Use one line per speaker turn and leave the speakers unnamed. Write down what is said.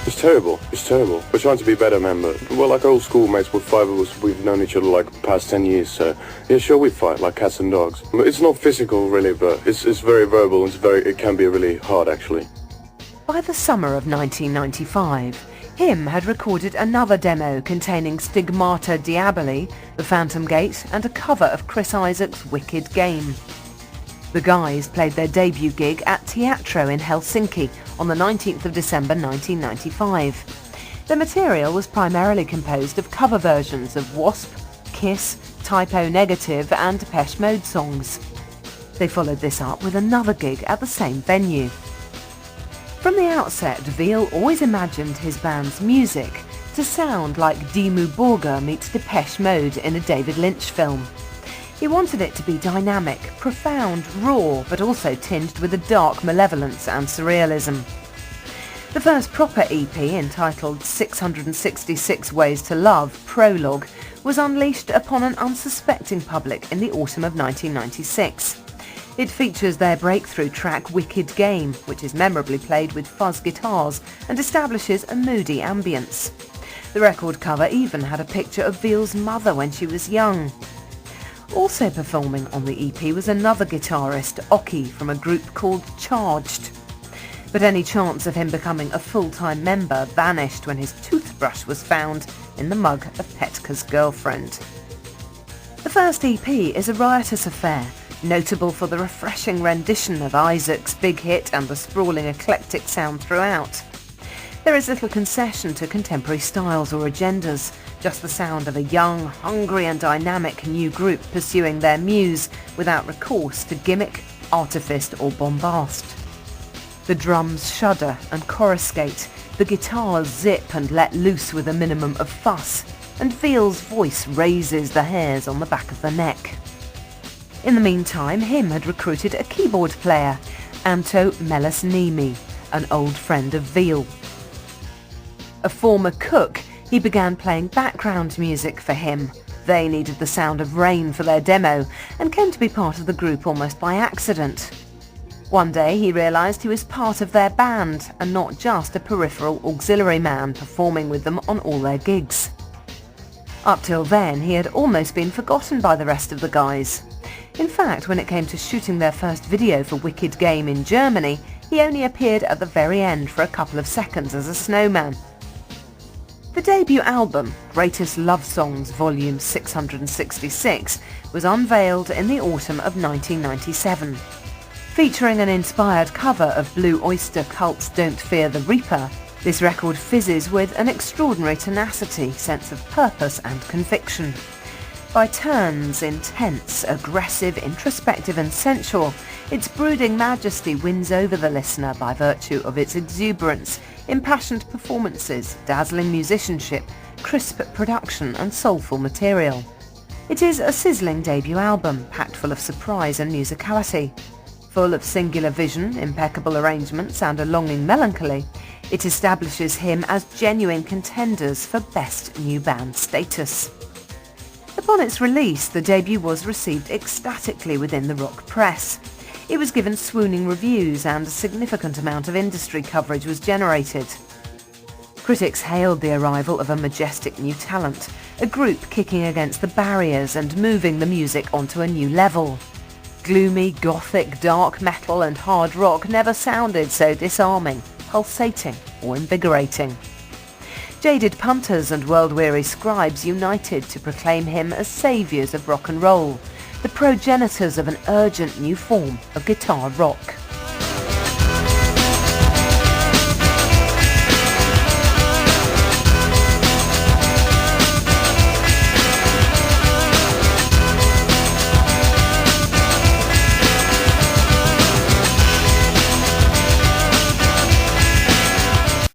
It's terrible. It's terrible. We're trying to be better, man, but we're like old schoolmates. We're 5 of us. We've known each other like past 10 years, so yeah, sure, we fight like cats and dogs. It's not physical, really, but it's very verbal. It can be really hard, actually.
By the summer of 1995, Him had recorded another demo containing Stigmata Diaboli, The Phantom Gate, and a cover of Chris Isaak's Wicked Game. The guys played their debut gig at Teatro in Helsinki on the 19th of December 1995. The material was primarily composed of cover versions of Wasp, Kiss, Typo Negative and Depeche Mode songs. They followed this up with another gig at the same venue. From the outset, Veal always imagined his band's music to sound like Dimmu Borgir meets Depeche Mode in a David Lynch film. He wanted it to be dynamic, profound, raw, but also tinged with a dark malevolence and surrealism. The first proper EP, entitled 666 Ways to Love, Prologue, was unleashed upon an unsuspecting public in the autumn of 1996. It features their breakthrough track Wicked Game, which is memorably played with fuzz guitars and establishes a moody ambience. The record cover even had a picture of Veal's mother when she was young. Also performing on the EP was another guitarist, Oki, from a group called Charged. But any chance of him becoming a full-time member vanished when his toothbrush was found in the mug of Petka's girlfriend. The first EP is a riotous affair, notable for the refreshing rendition of Isaac's big hit and the sprawling eclectic sound throughout. There is little concession to contemporary styles or agendas, just the sound of a young, hungry and dynamic new group pursuing their muse without recourse to gimmick, artifice or bombast. The drums shudder and coruscate, the guitars zip and let loose with a minimum of fuss, and Veal's voice raises the hairs on the back of the neck. In the meantime, Him had recruited a keyboard player, Anto Melasnimi, an old friend of Veal. A former cook, he began playing background music for Him. They needed the sound of rain for their demo and came to be part of the group almost by accident. One day he realised he was part of their band and not just a peripheral auxiliary man performing with them on all their gigs. Up till then, he had almost been forgotten by the rest of the guys. In fact, when it came to shooting their first video for Wicked Game in Germany, he only appeared at the very end for a couple of seconds as a snowman. The debut album, Greatest Love Songs Volume 666, was unveiled in the autumn of 1997. Featuring an inspired cover of Blue Oyster Cult's Don't Fear the Reaper, this record fizzes with an extraordinary tenacity, sense of purpose and conviction. By turns intense, aggressive, introspective and sensual, its brooding majesty wins over the listener by virtue of its exuberance, impassioned performances, dazzling musicianship, crisp production and soulful material. It is a sizzling debut album, packed full of surprise and musicality. Full of singular vision, impeccable arrangements and a longing melancholy, it establishes Him as genuine contenders for Best New Band status. Upon its release, the debut was received ecstatically within the rock press. It was given swooning reviews and a significant amount of industry coverage was generated. Critics hailed the arrival of a majestic new talent, a group kicking against the barriers and moving the music onto a new level. Gloomy, gothic, dark metal and hard rock never sounded so disarming, pulsating or invigorating. Jaded punters and world-weary scribes united to proclaim Him as saviours of rock and roll, the progenitors of an urgent new form of guitar rock.